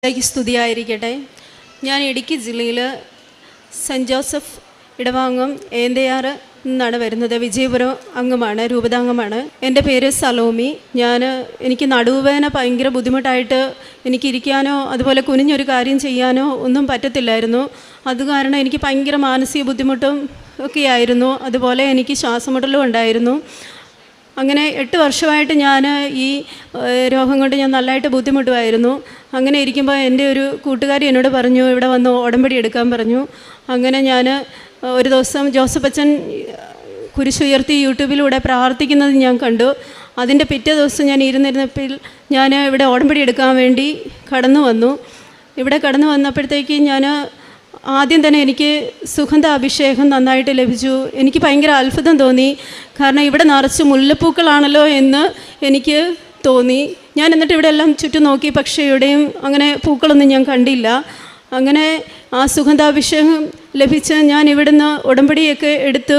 സ്തുതിയായിരിക്കട്ടെ. ഞാൻ ഇടുക്കി ജില്ലയിൽ സെൻറ്റ് ജോസഫ് ഇടവാങ്ങം ഏന്തയാറ് നിന്നാണ് വരുന്നത്. വിജയപുരം അംഗമാണ്, രൂപതാംഗമാണ്. എൻ്റെ പേര് സലോമി. എനിക്ക് നടുവേദന ഭയങ്കര ബുദ്ധിമുട്ടായിട്ട് എനിക്കിരിക്കാനോ അതുപോലെ കുനിഞ്ഞൊരു കാര്യം ചെയ്യാനോ ഒന്നും പറ്റത്തില്ലായിരുന്നു. അത് കാരണം എനിക്ക് ഭയങ്കര മാനസിക ബുദ്ധിമുട്ടും ഒക്കെയായിരുന്നു. അതുപോലെ എനിക്ക് ശ്വാസമുട്ടലും ഉണ്ടായിരുന്നു. അങ്ങനെ 8 വർഷമായിട്ട് ഞാൻ ഈ രോഗം കൊണ്ട് ഞാൻ നല്ലതായിട്ട് ബുദ്ധിമുട്ടുമായിരുന്നു. അങ്ങനെ ഇരിക്കുമ്പോൾ എൻ്റെ ഒരു കൂട്ടുകാരി എന്നോട് പറഞ്ഞു, ഇവിടെ വന്ന് ഉടമ്പടി എടുക്കാൻ പറഞ്ഞു. അങ്ങനെ ഞാൻ ഒരു ദിവസം ജോസഫ് അച്ഛൻ കുരിശുയർത്തി യൂട്യൂബിലൂടെ പ്രാർത്ഥിക്കുന്നത് ഞാൻ കണ്ടു. അതിൻ്റെ പിറ്റേ ദിവസം ഞാൻ ഇരുന്നിരുന്നപ്പോൾ ഞാൻ ഇവിടെ ഉടമ്പടി എടുക്കാൻ വേണ്ടി കടന്നു വന്നു. ഇവിടെ കടന്നു വന്നപ്പോഴത്തേക്ക് ഞാൻ ആദ്യം തന്നെ എനിക്ക് സുഗന്ധ അഭിഷേകം നന്നായിട്ട് ലഭിച്ചു. എനിക്ക് ഭയങ്കര അത്ഭുതം തോന്നി. കാരണം ഇവിടെ നിറച്ച് മുല്ലപ്പൂക്കളാണല്ലോ എന്ന് എനിക്ക് തോന്നി. ഞാൻ എന്നിട്ട് ഇവിടെ എല്ലാം ചുറ്റും നോക്കി, പക്ഷേ ഇവിടെയും അങ്ങനെ പൂക്കളൊന്നും ഞാൻ കണ്ടില്ല. അങ്ങനെ ആ സുഗന്ധാഭിഷേകം ലഭിച്ച് ഞാൻ ഇവിടുന്ന് ഉടമ്പടിയൊക്കെ എടുത്ത്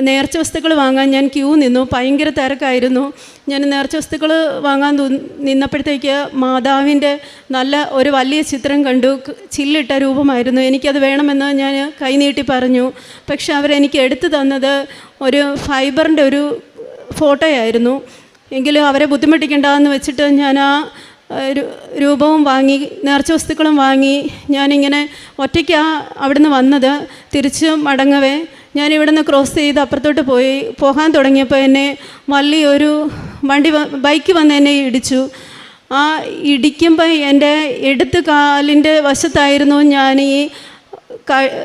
നേർച്ച വസ്തുക്കൾ വാങ്ങാൻ ഞാൻ ക്യൂ നിന്നു. ഭയങ്കര തിരക്കായിരുന്നു. ഞാൻ നേർച്ച വസ്തുക്കൾ വാങ്ങാൻ നിന്നപ്പോഴത്തേക്ക് മാതാവിൻ്റെ നല്ല ഒരു വലിയ ചിത്രം കണ്ടു. ചില്ലിട്ട രൂപമായിരുന്നു. എനിക്കത് വേണമെന്ന് ഞാൻ കൈനീട്ടി പറഞ്ഞു. പക്ഷെ അവരെനിക്ക് എടുത്തു തന്നത് ഒരു ഫൈബറിൻ്റെ ഒരു ഫോട്ടോയായിരുന്നു. എങ്കിലും അവരെ ബുദ്ധിമുട്ടിക്കേണ്ടതെന്ന് വെച്ചിട്ട് ഞാൻ ആ രൂപവും വാങ്ങി നേർച്ച വസ്തുക്കളും വാങ്ങി ഞാനിങ്ങനെ ഒറ്റയ്ക്ക് അവിടുന്ന് വന്നത്. തിരിച്ച് മടങ്ങവേ ഞാനിവിടെ നിന്ന് ക്രോസ് ചെയ്ത് അപ്പുറത്തോട്ട് പോകാൻ തുടങ്ങിയപ്പോൾ എന്നെ വലിയൊരു ബൈക്ക് വന്ന് എന്നെ ഇടിച്ചു. ആ ഇടിക്കുമ്പോൾ എൻ്റെ ഇടത്ത് കാലിൻ്റെ വശത്തായിരുന്നു ഞാൻ ഈ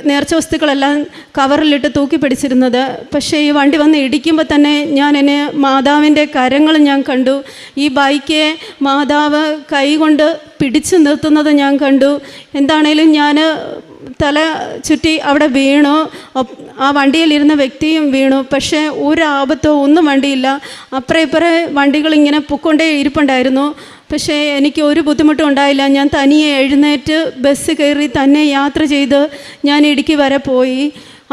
നേർച്ച വസ്തുക്കളെല്ലാം കവറിലിട്ട് തൂക്കി പിടിച്ചിരുന്നത്. പക്ഷേ ഈ വണ്ടി വന്ന് ഇടിക്കുമ്പോൾ തന്നെ എന്നെ മാതാവിൻ്റെ കരങ്ങൾ ഞാൻ കണ്ടു. ഈ ബൈക്ക് മാതാവ് കൈ കൊണ്ട് പിടിച്ചു നിർത്തുന്നത് ഞാൻ കണ്ടു. എന്താണേലും ഞാൻ തല ചുറ്റി അവിടെ വീണു. ആ വണ്ടിയിലിരുന്ന വ്യക്തിയും വീണു. പക്ഷേ ഒരാപത്തോ ഒന്നും വണ്ടിയില്ല. അപ്പുറം ഇപ്പുറം വണ്ടികളിങ്ങനെ പൊക്കൊണ്ടേ ഇരിപ്പുണ്ടായിരുന്നു. പക്ഷേ എനിക്ക് ഒരു ബുദ്ധിമുട്ടും ഉണ്ടായില്ല. ഞാൻ തനിയെ എഴുന്നേറ്റ് ബസ് കയറി തന്നെ യാത്ര ചെയ്ത് ഞാൻ ഇടുക്കി വരെ പോയി.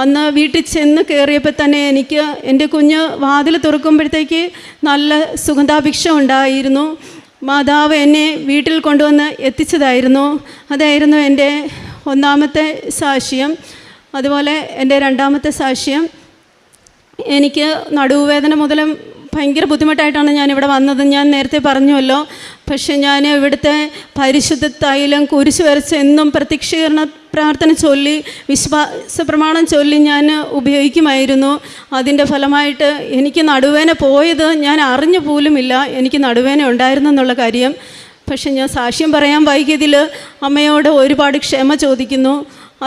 അന്ന് വീട്ടിൽ ചെന്ന് കയറിയപ്പോൾ തന്നെ എനിക്ക് എൻ്റെ കുഞ്ഞ് വാതിൽ തുറക്കുമ്പോഴത്തേക്ക് നല്ല സുഗന്ധാഭിഷേകം ഉണ്ടായിരുന്നു. മാതാവ് എന്നെ വീട്ടിൽ കൊണ്ടുവന്ന് എത്തിച്ചതായിരുന്നു. അതായിരുന്നു എൻ്റെ ഒന്നാമത്തെ സാക്ഷ്യം. അതുപോലെ എൻ്റെ രണ്ടാമത്തെ സാക്ഷ്യം, എനിക്ക് നടുവേദന മുതലും ഭയങ്കര ബുദ്ധിമുട്ടായിട്ടാണ് ഞാനിവിടെ വന്നത്. ഞാൻ നേരത്തെ പറഞ്ഞുവല്ലോ. പക്ഷെ ഞാൻ ഇവിടുത്തെ പരിശുദ്ധ തൈലം കുരിശ് വരച്ച് എന്നും പ്രത്യക്ഷീകരണ പ്രാർത്ഥന ചൊല്ലി വിശ്വാസ പ്രമാണം ചൊല്ലി ഞാൻ ഉപയോഗിക്കുമായിരുന്നു. അതിൻ്റെ ഫലമായിട്ട് എനിക്ക് നടുവേദന പോയത് ഞാൻ അറിഞ്ഞു പോലുമില്ല എനിക്ക് നടുവേദന ഉണ്ടായിരുന്നു എന്നുള്ള കാര്യം. പക്ഷെ ഞാൻ സാക്ഷ്യം പറയാൻ വൈകിയതിൽ അമ്മയോട് ഒരുപാട് ക്ഷമ ചോദിക്കുന്നു.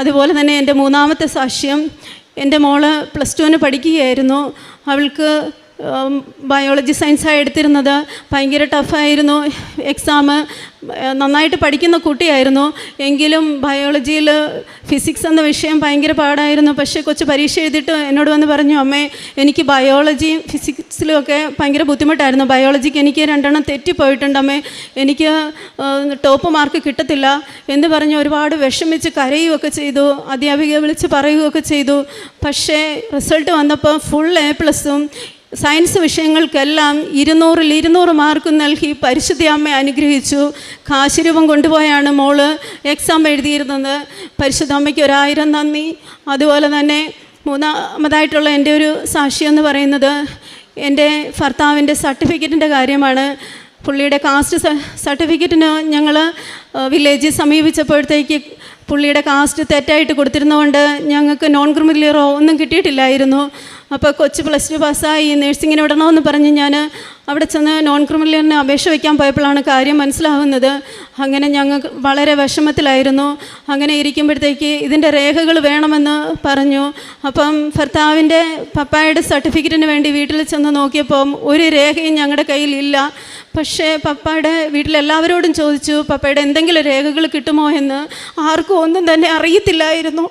അതുപോലെ തന്നെ എൻ്റെ മൂന്നാമത്തെ സാക്ഷ്യം, എൻ്റെ മോള് +2 പഠിക്കുകയായിരുന്നു. അവൾക്ക് ബയോളജി സയൻസാണ് എടുത്തിരുന്നത്. ഭയങ്കര ടഫായിരുന്നു എക്സാം. നന്നായിട്ട് പഠിക്കുന്ന കുട്ടിയായിരുന്നു. എങ്കിലും ബയോളജിയിൽ ഫിസിക്സ് എന്ന വിഷയം ഭയങ്കര പാടായിരുന്നു. പക്ഷേ കൊച്ചു പരീക്ഷ എഴുതിയിട്ട് എന്നോട് വന്ന് പറഞ്ഞു, അമ്മേ എനിക്ക് ബയോളജിയും ഫിസിക്സിലും ഒക്കെ ഭയങ്കര ബുദ്ധിമുട്ടായിരുന്നു. ബയോളജിക്ക് എനിക്ക് 2 എണ്ണം തെറ്റിപ്പോയിട്ടുണ്ട് അമ്മേ, എനിക്ക് ടോപ്പ് മാർക്ക് കിട്ടത്തില്ല എന്ന് പറഞ്ഞ് ഒരുപാട് വിഷമിച്ച് കരയുകയൊക്കെ ചെയ്തു. അധ്യാപികയെ വിളിച്ച് പറയുകയൊക്കെ ചെയ്തു. പക്ഷേ റിസൾട്ട് വന്നപ്പോൾ ഫുൾ A+ഉം സയൻസ് വിഷയങ്ങൾക്കെല്ലാം 200-ൽ 200 മാർക്കും നൽകി പരിശുദ്ധ അമ്മ അനുഗ്രഹിച്ചു. കാശിരൂപം കൊണ്ടുപോയാണ് മോള് എക്സാം എഴുതിയിരുന്നത്. പരിശുദ്ധ അമ്മയ്ക്ക് 1000 നന്ദി. അതുപോലെ തന്നെ മൂന്നാമതായിട്ടുള്ള എൻ്റെ ഒരു സാക്ഷ്യം എന്ന് പറയുന്നത് എൻ്റെ ഭർത്താവിൻ്റെ സർട്ടിഫിക്കറ്റിൻ്റെ കാര്യമാണ്. പുള്ളിയുടെ കാസ്റ്റ് സർട്ടിഫിക്കറ്റിന് ഞങ്ങൾ വില്ലേജിൽ സമീപിച്ചപ്പോഴത്തേക്ക് പുള്ളിയുടെ കാസ്റ്റ് തെറ്റായിട്ട് കൊടുത്തിരുന്നതുകൊണ്ട് ഞങ്ങൾക്ക് നോൺ ക്രിമിനലോ ഒന്നും കിട്ടിയിട്ടില്ലായിരുന്നു. അപ്പോൾ കൊച്ച് +2 പാസ്സായി നേഴ്സിങ്ങിന് വിടണമെന്ന് പറഞ്ഞ് ഞാൻ അവിടെ ചെന്ന് നോൺ ക്രിമിനലിന് അപേക്ഷ വയ്ക്കാൻ പോയപ്പോഴാണ് കാര്യം മനസ്സിലാവുന്നത്. അങ്ങനെ ഞങ്ങൾക്ക് വളരെ വിഷമത്തിലായിരുന്നു. അങ്ങനെ ഇരിക്കുമ്പോഴത്തേക്ക് ഇതിൻ്റെ രേഖകൾ വേണമെന്ന് പറഞ്ഞു. അപ്പം ഭർത്താവിൻ്റെ പപ്പായുടെ സർട്ടിഫിക്കറ്റിന് വേണ്ടി വീട്ടിൽ ചെന്ന് നോക്കിയപ്പം ഒരു രേഖയും ഞങ്ങളുടെ കയ്യിലില്ല. പക്ഷേ പപ്പായുടെ വീട്ടിലെല്ലാവരോടും ചോദിച്ചു, പപ്പയുടെ എന്തെങ്കിലും രേഖകൾ കിട്ടുമോ എന്ന്. ആർക്കും ഒന്നും തന്നെ അറിയത്തില്ലായിരുന്നു.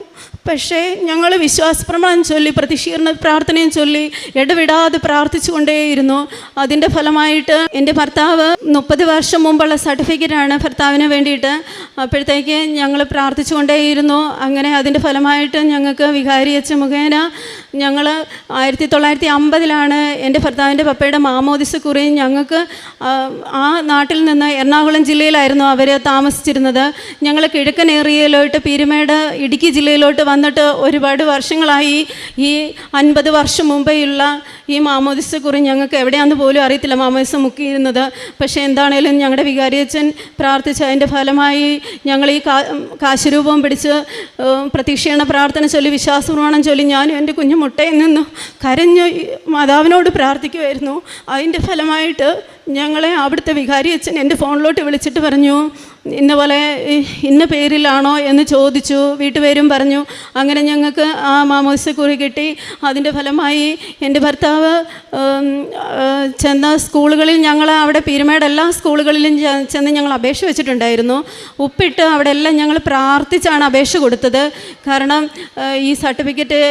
പക്ഷേ ഞങ്ങൾ വിശ്വാസപ്രമാണം ചൊല്ലി പ്രത്യക്ഷീകരണ പ്രാർത്ഥനയും ചൊല്ലി ഇടവിടാതെ പ്രാർത്ഥിച്ചു കൊണ്ടേയിരുന്നു. അതിൻ്റെ ഫലമായിട്ട് എൻ്റെ ഭർത്താവ് 30 വർഷം മുമ്പുള്ള സർട്ടിഫിക്കറ്റാണ് ഭർത്താവിന് വേണ്ടിയിട്ട്. അപ്പോഴത്തേക്ക് ഞങ്ങൾ പ്രാർത്ഥിച്ചു കൊണ്ടേയിരുന്നു. അങ്ങനെ അതിൻ്റെ ഫലമായിട്ട് ഞങ്ങൾക്ക് വികാരി അച്ഛൻ മുഖേന ഞങ്ങൾ 1950 എൻ്റെ ഭർത്താവിൻ്റെ പപ്പയുടെ മാമോദിസ കുറി ഞങ്ങൾക്ക് ആ നാട്ടിൽ നിന്ന് എറണാകുളം ജില്ലയിലായിരുന്നു അവർ താമസിച്ചിരുന്നത്. ഞങ്ങൾ കിഴക്കൻ ഏരിയയിലോട്ട് പീരുമേട് ഇടുക്കി ജില്ലയിലോട്ട് വന്നിട്ട് ഒരുപാട് വർഷങ്ങളായി. ഈ 50 വർഷം മുമ്പേയുള്ള ഈ മാമോദിസ കുറി ഞങ്ങൾക്ക് എവിടെയാണെന്ന് പോലും അറിയത്തില്ല മാമോദിസ മുക്കിയിരുന്നത്. പക്ഷേ എന്താണേലും ഞങ്ങളുടെ വികാരിയച്ഛൻ പ്രാർത്ഥിച്ച അതിൻ്റെ ഫലമായി ഞങ്ങൾ ഈ കാശുരൂപം പിടിച്ച് പ്രതീക്ഷണ പ്രാർത്ഥന ചൊല്ലി വിശ്വാസപ്രമാണം ചൊല്ലി ഞാനും എൻ്റെ കുഞ്ഞു മുട്ടയിൽ നിന്നും കരഞ്ഞ് മാതാവിനോട് പ്രാർത്ഥിക്കുമായിരുന്നു. അതിൻ്റെ ഫലമായിട്ട് ഞങ്ങളെ അവിടുത്തെ വികാരിയച്ഛൻ എൻ്റെ ഫോണിലോട്ട് വിളിച്ചിട്ട് പറഞ്ഞു, ഇന്ന പോലെ ഇന്ന പേരിലാണോ എന്ന് ചോദിച്ചു. വീട്ടുപേരും പറഞ്ഞു. അങ്ങനെ ഞങ്ങൾക്ക് ആ മാമോദിസക്കുറി കിട്ടി. അതിൻ്റെ ഫലമായി എൻ്റെ ഭർത്താവ് ചെന്ന സ്കൂളുകളിൽ ഞങ്ങൾ അവിടെ പീരുമേട് എല്ലാ സ്കൂളുകളിലും ചെന്ന് ഞങ്ങൾ അപേക്ഷ വെച്ചിട്ടുണ്ടായിരുന്നു. ഉപ്പിട്ട് അവിടെ എല്ലാം ഞങ്ങൾ പ്രാർത്ഥിച്ചാണ് അപേക്ഷ കൊടുത്തത്. കാരണം ഈ സർട്ടിഫിക്കറ്റ്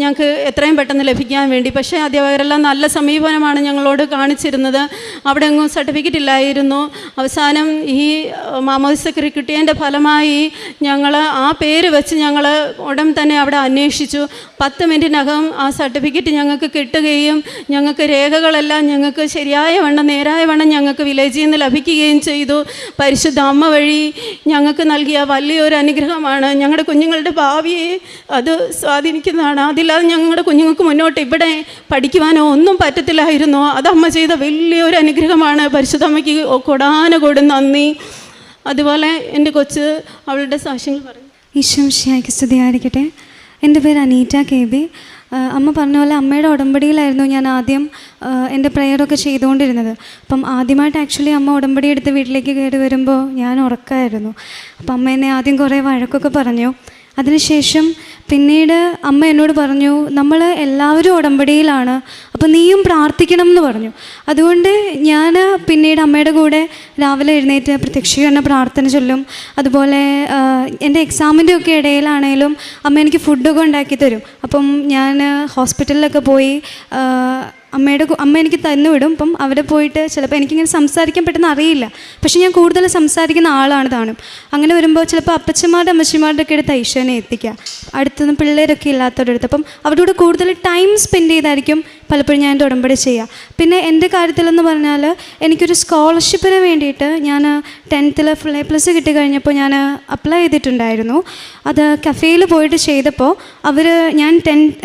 ഞങ്ങൾക്ക് എത്രയും പെട്ടെന്ന് ലഭിക്കാൻ വേണ്ടി. പക്ഷേ അധ്യാപകരെല്ലാം നല്ല സമീപനമാണ് ഞങ്ങളോട് കാണിച്ചിരുന്നത്. അവിടെ എങ്ങും സർട്ടിഫിക്കറ്റ് ഇല്ലായിരുന്നു. അവസാനം ഈ മാമോദിസക്കുറി കിട്ടിയതിൻ്റെ ഫലമായി ഞങ്ങൾ ആ പേര് വെച്ച് ഞങ്ങൾ ഉടൻ തന്നെ അവിടെ അന്വേഷിച്ചു. 10 മിനിറ്റിനകം ആ സർട്ടിഫിക്കറ്റ് ഞങ്ങൾക്ക് കിട്ടുകയും ഞങ്ങൾക്ക് രേഖകളെല്ലാം ഞങ്ങൾക്ക് ശരിയായ വണ്ണം നേരായ വണ്ണം ഞങ്ങൾക്ക് വില്ലേജിൽ നിന്ന് ലഭിക്കുകയും ചെയ്തു. പരിശുദ്ധ അമ്മ വഴി ഞങ്ങൾക്ക് നൽകിയ വലിയൊരു അനുഗ്രഹമാണ്. ഞങ്ങളുടെ കുഞ്ഞുങ്ങളുടെ ഭാവിയെ അത് സ്വാധീനിക്കുന്നതാണ്. അതില്ലാതെ ഞങ്ങളുടെ കുഞ്ഞുങ്ങൾക്ക് മുന്നോട്ട് ഇവിടെ പഠിക്കുവാനോ ഒന്നും പറ്റത്തില്ലായിരുന്നു. അത് അമ്മ ചെയ്ത വലിയൊരു അനുഗ്രഹമാണ്. പരിശുദ്ധ അമ്മയ്ക്ക് കൊടാനുകൊട് നന്ദി. അതുപോലെ എൻ്റെ കൊച്ച് അവളുടെ സാക്ഷ്യങ്ങൾ പറയും. ഈശോ മിശിഹായ്ക്ക് സ്തുതിയായിരിക്കട്ടെ. എൻ്റെ പേര് അനീറ്റ KB. അമ്മ പറഞ്ഞ പോലെ അമ്മയുടെ ഉടമ്പടിയിലായിരുന്നു ഞാൻ ആദ്യം എൻ്റെ പ്രെയറൊക്കെ ചെയ്തുകൊണ്ടിരുന്നത്. അപ്പം ആദ്യമായിട്ട് ആക്ച്വലി അമ്മ ഉടമ്പടി എടുത്ത് വീട്ടിലേക്ക് കയറി വരുമ്പോൾ ഞാൻ ഉറക്കമായിരുന്നു. അപ്പം അമ്മ എന്നെ ആദ്യം കുറേ വഴക്കൊക്കെ പറഞ്ഞു. അതിനുശേഷം പിന്നീട് അമ്മ എന്നോട് പറഞ്ഞു, നമ്മൾ എല്ലാവരും ഉടമ്പടിയിലാണ്, അപ്പോൾ നീയും പ്രാർത്ഥിക്കണം എന്ന് പറഞ്ഞു. അതുകൊണ്ട് ഞാൻ പിന്നീട് അമ്മയുടെ കൂടെ രാവിലെ എഴുന്നേറ്റ് പ്രത്യക്ഷീകരണ പ്രാർത്ഥന ചൊല്ലും. അതുപോലെ എൻ്റെ എക്സാമിൻ്റെ ഒക്കെ ഇടയിലാണേലും അമ്മ എനിക്ക് ഫുഡൊക്കെ ഉണ്ടാക്കി തരും. അപ്പം ഞാൻ ഹോസ്പിറ്റലിലൊക്കെ പോയി അമ്മ എനിക്ക് തന്നു വിടും. അപ്പം അവിടെ പോയിട്ട് ചിലപ്പോൾ എനിക്കിങ്ങനെ സംസാരിക്കാൻ പെട്ടെന്ന് അറിയില്ല, പക്ഷേ ഞാൻ കൂടുതൽ സംസാരിക്കുന്ന ആളാണ് താനും. അങ്ങനെ വരുമ്പോൾ ചിലപ്പോൾ അപ്പച്ചന്മാരുടെ അമ്മച്ചിമാരുടെ ഒക്കെ അടുത്ത് ഈശോനെ എത്തിക്കുക, അടുത്തുനിന്ന് പിള്ളേരൊക്കെ ഇല്ലാത്തവരടുത്ത്. അപ്പം അവരുടെ കൂടെ കൂടുതൽ ടൈം സ്പെൻഡ് ചെയ്തായിരിക്കും പലപ്പോഴും ഞാൻ എൻ്റെ ഉടമ്പടി ചെയ്യുക. പിന്നെ എൻ്റെ കാര്യത്തിലെന്ന് പറഞ്ഞാൽ എനിക്കൊരു സ്കോളർഷിപ്പിന് വേണ്ടിയിട്ട് ഞാൻ 10th ഫുൾ A+ കിട്ടിക്കഴിഞ്ഞപ്പോൾ ഞാൻ അപ്ലൈ ചെയ്തിട്ടുണ്ടായിരുന്നു. അത് കഫേയിൽ പോയിട്ട് ചെയ്തപ്പോൾ ഞാൻ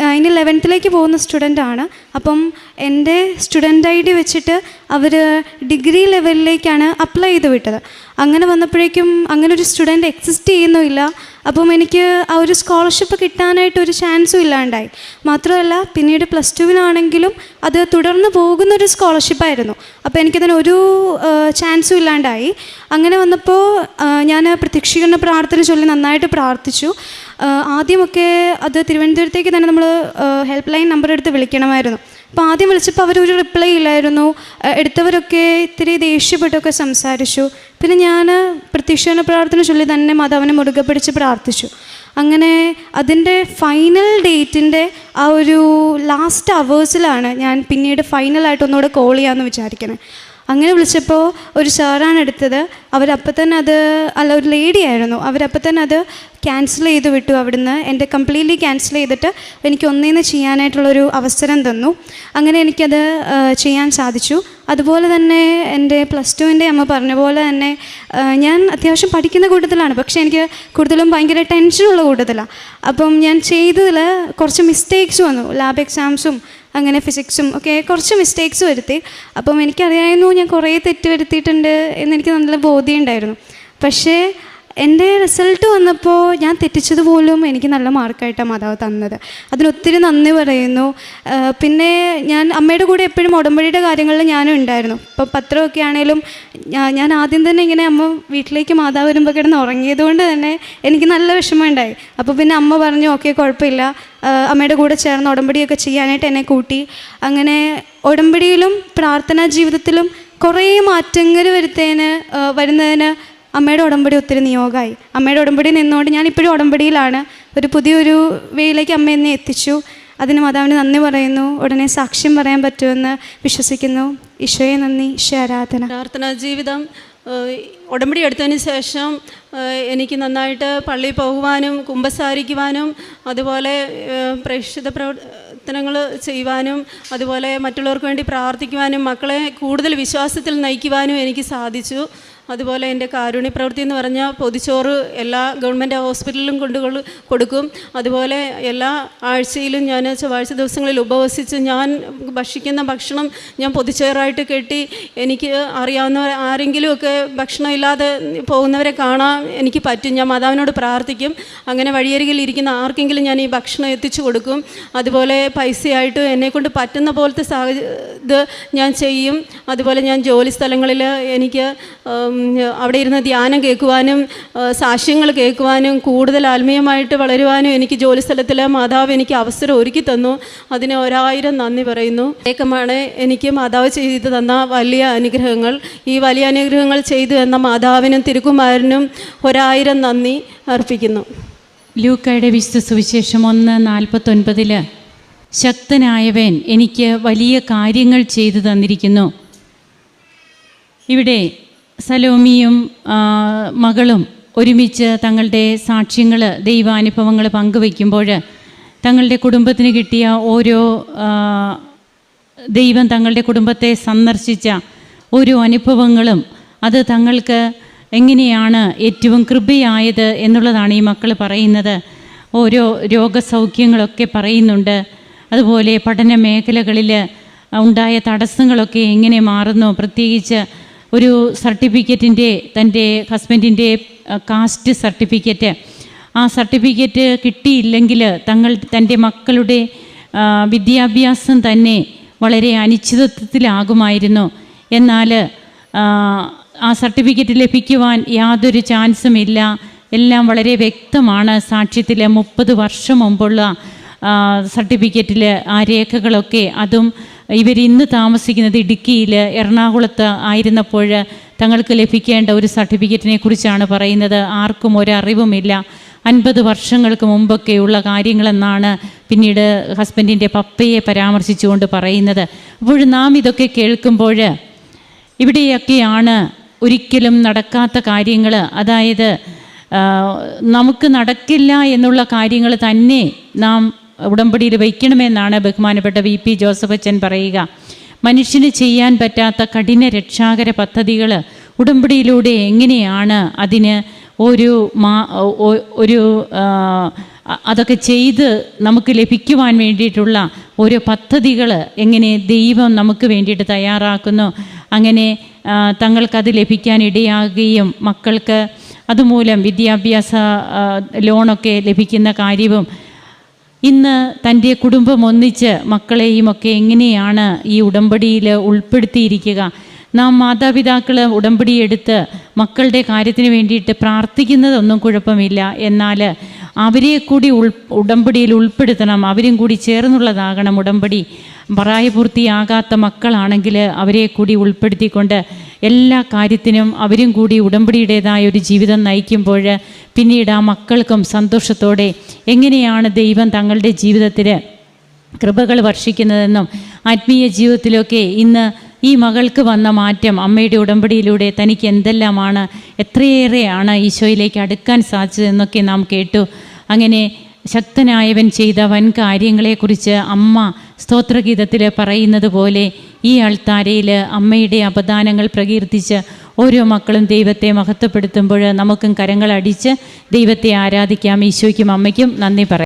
11th പോകുന്ന സ്റ്റുഡൻ്റാണ്. അപ്പം എൻ്റെ സ്റ്റുഡൻ്റ് ID വെച്ചിട്ട് അവർ ഡിഗ്രി ലെവലിലേക്കാണ് അപ്ലൈ ചെയ്ത് വിട്ടത്. അങ്ങനെ വന്നപ്പോഴേക്കും അങ്ങനെ ഒരു സ്റ്റുഡൻ്റ് എക്സിസ്റ്റ് ചെയ്യുന്നുമില്ല. അപ്പം എനിക്ക് ആ ഒരു സ്കോളർഷിപ്പ് കിട്ടാനായിട്ടൊരു ചാൻസും ഇല്ലാണ്ടായി. മാത്രമല്ല പിന്നീട് +2-നാണെങ്കിലും അത് തുടർന്ന് പോകുന്നൊരു സ്കോളർഷിപ്പായിരുന്നു. അപ്പോൾ എനിക്കതിന് ഒരു ചാൻസും ഇല്ലാണ്ടായി. അങ്ങനെ വന്നപ്പോൾ ഞാൻ പ്രത്യക്ഷീകരണ പ്രാർത്ഥന ചൊല്ലി നന്നായിട്ട് പ്രാർത്ഥിച്ചു. ആദ്യമൊക്കെ അത് തിരുവനന്തപുരത്തേക്ക് തന്നെ നമ്മൾ ഹെൽപ്പ് ലൈൻ നമ്പർ എടുത്ത് വിളിക്കണമായിരുന്നു. അപ്പോൾ ആദ്യം വിളിച്ചപ്പോൾ അവരൊരു റിപ്ലൈ ഇല്ലായിരുന്നു. എടുത്തവരൊക്കെ ഇത്തിരി ദേഷ്യപ്പെട്ടൊക്കെ സംസാരിച്ചു. പിന്നെ ഞാൻ പ്രത്യക്ഷീകരണ പ്രാർത്ഥന ചൊല്ലി തന്നെ മാതാവിനെ മുറുകെ പിടിച്ച് പ്രാർത്ഥിച്ചു. അങ്ങനെ അതിൻ്റെ ഫൈനൽ ഡേറ്റിൻ്റെ ആ ഒരു ലാസ്റ്റ് അവേഴ്സിലാണ് ഞാൻ പിന്നീട് ഫൈനലായിട്ട് ഒന്നുകൂടെ കോൾ ചെയ്യാമെന്ന് വിചാരിക്കുന്നത്. അങ്ങനെ വിളിച്ചപ്പോൾ ഒരു സാറാണ് എടുത്തത്. അവരപ്പം തന്നെ ഒരു ലേഡി ആയിരുന്നു. അവരപ്പം തന്നെ അത് ക്യാൻസൽ ചെയ്ത് വിട്ടു. അവിടുന്ന് എൻ്റെ കംപ്ലീറ്റ്ലി ക്യാൻസൽ ചെയ്തിട്ട് എനിക്ക് ഒന്നേന്ന് ചെയ്യാനായിട്ടുള്ളൊരു അവസരം തന്നു. അങ്ങനെ എനിക്കത് ചെയ്യാൻ സാധിച്ചു. അതുപോലെ തന്നെ എൻ്റെ +2-ൻ്റെ അമ്മ പറഞ്ഞ പോലെ തന്നെ ഞാൻ അത്യാവശ്യം പഠിക്കുന്ന കൂട്ടത്തിലാണ്, പക്ഷേ എനിക്ക് കൂടുതലും ഭയങ്കര ടെൻഷനുള്ള കൂട്ടത്തിലാണ്. അപ്പം ഞാൻ ചെയ്തതിൽ കുറച്ച് മിസ്റ്റേക്സ് വന്നു. ലാബ് എക്സാംസും അങ്ങനെ ഫിസിക്സും ഒക്കെ കുറച്ച് മിസ്റ്റേക്സ് വരുത്തി. അപ്പം എനിക്കറിയായിരുന്നു ഞാൻ കുറേ തെറ്റ് വരുത്തിയിട്ടുണ്ട് എന്നെനിക്ക് നല്ല ബോധ്യമുണ്ടായിരുന്നു. പക്ഷേ എൻ്റെ റിസൾട്ട് വന്നപ്പോൾ ഞാൻ തെറ്റിച്ചതുപോലും എനിക്ക് നല്ല മാർക്കായിട്ടാണ് മാതാവ് തന്നത്. അതിനൊത്തിരി നന്ദി പറയുന്നു. പിന്നെ ഞാൻ അമ്മയുടെ കൂടെ എപ്പോഴും ഉടമ്പടിയുടെ കാര്യങ്ങളിൽ ഞാനും ഉണ്ടായിരുന്നു. ഇപ്പോൾ പത്രമൊക്കെ ആണെങ്കിലും ഞാൻ ആദ്യം തന്നെ ഇങ്ങനെ അമ്മ വീട്ടിലേക്ക് മാതാവ് വരുമ്പോൾ കിടന്ന് ഉറങ്ങിയതുകൊണ്ട് തന്നെ എനിക്ക് നല്ല വിഷമമുണ്ടായി. അപ്പോൾ പിന്നെ അമ്മ പറഞ്ഞു, ഓക്കെ കുഴപ്പമില്ല, അമ്മയുടെ കൂടെ ചേർന്ന് ഉടമ്പടിയൊക്കെ ചെയ്യാനായിട്ട് എന്നെ കൂട്ടി. അങ്ങനെ ഉടമ്പടിയിലും പ്രാർത്ഥനാ ജീവിതത്തിലും കുറേ മാറ്റങ്ങൾ വരുന്നതിന് അമ്മയുടെ ഉടമ്പടി ഒത്തിരി നിയോഗമായി. അമ്മയുടെ ഉടമ്പടി നിന്നുകൊണ്ട് ഞാനിപ്പോഴും ഉടമ്പടിയിലാണ്. ഒരു പുതിയൊരു വേയിലേക്ക് അമ്മ എന്നെ എത്തിച്ചു. അതിന് മാതാവിന് നന്ദി പറയുന്നു. ഉടനെ സാക്ഷ്യം പറയാൻ പറ്റുമെന്ന് വിശ്വസിക്കുന്നു. ഈശോയെ നന്ദി, ഈശോ ആരാധന. പ്രാർത്ഥനാ ജീവിതം ഉടമ്പടി എടുത്തതിന് ശേഷം എനിക്ക് നന്നായിട്ട് പള്ളിയിൽ പോകുവാനും കുമ്പസാരിക്കുവാനും അതുപോലെ പ്രേക്ഷിത പ്രവർത്തനങ്ങൾ ചെയ്യുവാനും അതുപോലെ മറ്റുള്ളവർക്ക് വേണ്ടി പ്രാർത്ഥിക്കുവാനും മക്കളെ കൂടുതൽ വിശ്വാസത്തിൽ നയിക്കുവാനും എനിക്ക് സാധിച്ചു. അതുപോലെ എൻ്റെ കാരുണ്യ പ്രവൃത്തി എന്ന് പറഞ്ഞാൽ പൊതിച്ചോറ് എല്ലാ ഗവൺമെൻറ് ഹോസ്പിറ്റലിലും കൊടുക്കും. അതുപോലെ എല്ലാ ആഴ്ചയിലും ഞാൻ ചൊവ്വാഴ്ച ദിവസങ്ങളിൽ ഉപവസിച്ച് ഞാൻ ഭക്ഷിക്കുന്ന ഭക്ഷണം ഞാൻ പൊതിച്ചോറായിട്ട് കെട്ടി എനിക്ക് അറിയാവുന്ന ആരെങ്കിലുമൊക്കെ ഭക്ഷണം ഇല്ലാതെ പോകുന്നവരെ കാണാൻ എനിക്ക് പറ്റും. ഞാൻ മാതാവിനോട് പ്രാർത്ഥിക്കും. അങ്ങനെ വഴിയരികിൽ ഇരിക്കുന്ന ആർക്കെങ്കിലും ഞാൻ ഈ ഭക്ഷണം എത്തിച്ചു കൊടുക്കും. അതുപോലെ പൈസയായിട്ട് എന്നെക്കൊണ്ട് പറ്റുന്ന പോലത്തെ ഇത് ഞാൻ ചെയ്യും. അതുപോലെ ഞാൻ ജോലി സ്ഥലങ്ങളിൽ എനിക്ക് അവിടെ ഇരുന്ന് ധ്യാനം കേൾക്കുവാനും സാക്ഷ്യങ്ങൾ കേൾക്കുവാനും കൂടുതൽ ആത്മീയമായിട്ട് വളരുവാനും എനിക്ക് ജോലി സ്ഥലത്തിൽ മാതാവ് എനിക്ക് അവസരം ഒരുക്കി തന്നു. അതിന് 1000 നന്ദി പറയുന്നു. ഏകമാണ് എനിക്ക് മാതാവ് ചെയ്തു തന്ന വലിയ അനുഗ്രഹങ്ങൾ. ഈ വലിയ അനുഗ്രഹങ്ങൾ ചെയ്തു തന്ന മാതാവിനും തിരുക്കുമാരനും 1000 നന്ദി അർപ്പിക്കുന്നു. ലൂക്കായുടെ വിശുദ്ധ സുവിശേഷം 1:49 ശക്തനായവൻ എനിക്ക് വലിയ കാര്യങ്ങൾ ചെയ്തു തന്നിരിക്കുന്നു. ഇവിടെ സലോമിയും മകളും ഒരുമിച്ച് തങ്ങളുടെ സാക്ഷ്യങ്ങൾ ദൈവാനുഭവങ്ങൾ പങ്കുവയ്ക്കുമ്പോൾ തങ്ങളുടെ കുടുംബത്തിന് കിട്ടിയ ഓരോ ദൈവം തങ്ങളുടെ കുടുംബത്തെ സന്ദർശിച്ച ഓരോ അനുഭവങ്ങളും അത് തങ്ങൾക്ക് എങ്ങനെയാണ് ഏറ്റവും കൃപയായത് എന്നുള്ളതാണ് ഈ മക്കൾ പറയുന്നത്. ഓരോ രോഗസൗഖ്യങ്ങളൊക്കെ പറയുന്നുണ്ട്. അതുപോലെ പഠന മേഖലകളിൽ ഉണ്ടായ തടസ്സങ്ങളൊക്കെ എങ്ങനെ മാറുന്നു. പ്രത്യേകിച്ച് ഒരു സർട്ടിഫിക്കറ്റിൻ്റെ തൻ്റെ ഹസ്ബൻഡിൻ്റെ കാസ്റ്റ് സർട്ടിഫിക്കറ്റ്, ആ സർട്ടിഫിക്കറ്റ് കിട്ടിയില്ലെങ്കിൽ തൻ്റെ മക്കളുടെ വിദ്യാഭ്യാസം തന്നെ വളരെ അനിശ്ചിതത്വത്തിലാകുമായിരുന്നു. എന്നാൽ ആ സർട്ടിഫിക്കറ്റ് ലഭിക്കുവാൻ യാതൊരു ചാൻസും ഇല്ല. എല്ലാം വളരെ വ്യക്തമാണ്. സാക്ഷ്യത്തിൽ 30 വർഷം മുമ്പുള്ള സർട്ടിഫിക്കറ്റിൽ ആ രേഖകളൊക്കെ, അതും ഇവരിന്ന് താമസിക്കുന്നത് ഇടുക്കിയിൽ എറണാകുളത്ത് ആയിരുന്നപ്പോൾ തങ്ങൾക്ക് ലഭിക്കേണ്ട ഒരു സർട്ടിഫിക്കറ്റിനെ കുറിച്ചാണ് പറയുന്നത്. ആർക്കും ഒരറിവുമില്ല. 50 വർഷങ്ങൾക്ക് മുമ്പൊക്കെയുള്ള കാര്യങ്ങളെന്നാണ് പിന്നീട് ഹസ്ബൻഡിൻ്റെ പപ്പയെ പരാമർശിച്ചുകൊണ്ട് പറയുന്നത്. അപ്പോൾ നാം ഇതൊക്കെ കേൾക്കുമ്പോൾ ഇവിടെയൊക്കെയാണ് ഒരിക്കലും നടക്കാത്ത കാര്യങ്ങൾ, അതായത് നമുക്ക് നടക്കില്ല എന്നുള്ള കാര്യങ്ങൾ തന്നെ നാം ഉടമ്പടിയിൽ വയ്ക്കണമെന്നാണ് ബഹുമാനപ്പെട്ട VP ജോസഫ് അച്ഛൻ പറയുക. മനുഷ്യന് ചെയ്യാൻ പറ്റാത്ത കഠിന രക്ഷാകര പദ്ധതികൾ ഉടമ്പടിയിലൂടെ എങ്ങനെയാണ് അതിന് അതൊക്കെ ചെയ്ത് നമുക്ക് ലഭിക്കുവാൻ വേണ്ടിയിട്ടുള്ള ഓരോ പദ്ധതികൾ എങ്ങനെ ദൈവം നമുക്ക് വേണ്ടിയിട്ട് തയ്യാറാക്കുന്നു. അങ്ങനെ തങ്ങൾക്കത് ലഭിക്കാനിടയാകുകയും മക്കൾക്ക് അതുമൂലം വിദ്യാഭ്യാസ ലോണൊക്കെ ലഭിക്കുന്ന കാര്യവും ഇന്ന് തൻ്റെ കുടുംബം ഒന്നിച്ച് മക്കളെയുമൊക്കെ എങ്ങനെയാണ് ഈ ഉടമ്പടിയിൽ ഉൾപ്പെടുത്തിയിരിക്കുക. നാം മാതാപിതാക്കൾ ഉടമ്പടിയെടുത്ത് മക്കളുടെ കാര്യത്തിന് വേണ്ടിയിട്ട് പ്രാർത്ഥിക്കുന്നതൊന്നും കുഴപ്പമില്ല. എന്നാൽ അവരെ കൂടി ഉടമ്പടിയിൽ ഉൾപ്പെടുത്തണം. അവരും കൂടി ചേർന്നുള്ളതാകണം ഉടമ്പടി. പ്രായപൂർത്തിയാകാത്ത മക്കളാണെങ്കിൽ അവരെ കൂടി ഉൾപ്പെടുത്തിക്കൊണ്ട് എല്ലാ കാര്യത്തിനും അവരും കൂടി ഉടമ്പടിയുടേതായ ഒരു ജീവിതം നയിക്കുമ്പോൾ പിന്നീട് ആ മക്കൾക്കും സന്തോഷത്തോടെ എങ്ങനെയാണ് ദൈവം തങ്ങളുടെ ജീവിതത്തിൽ കൃപകൾ വർഷിക്കുന്നതെന്നും ആത്മീയ ജീവിതത്തിലൊക്കെ ഇന്ന് ഈ മകൾക്ക് വന്ന മാറ്റം അമ്മയുടെ ഉടമ്പടിയിലൂടെ തനിക്ക് എന്തെല്ലാമാണ്, എത്രയേറെയാണ് ഈശോയിലേക്ക് അടുക്കാൻ സാധിച്ചതെന്നൊക്കെ നാം കേട്ടു. അങ്ങനെ ശക്തനായവൻ ചെയ്ത വൻ കാര്യങ്ങളെക്കുറിച്ച് അമ്മ സ്തോത്രഗീതത്തിൽ പറയുന്നത് പോലെ ഈ അൾത്താരയിൽ അമ്മയുടെ അപദാനങ്ങൾ പ്രകീർത്തിച്ച് ഓരോ മക്കളും ദൈവത്തെ മഹത്വപ്പെടുത്തുമ്പോൾ നമുക്കും കരങ്ങളടിച്ച് ദൈവത്തെ ആരാധിക്കാം. ഈശോയ്ക്കും അമ്മയ്ക്കും നന്ദി പറയാം.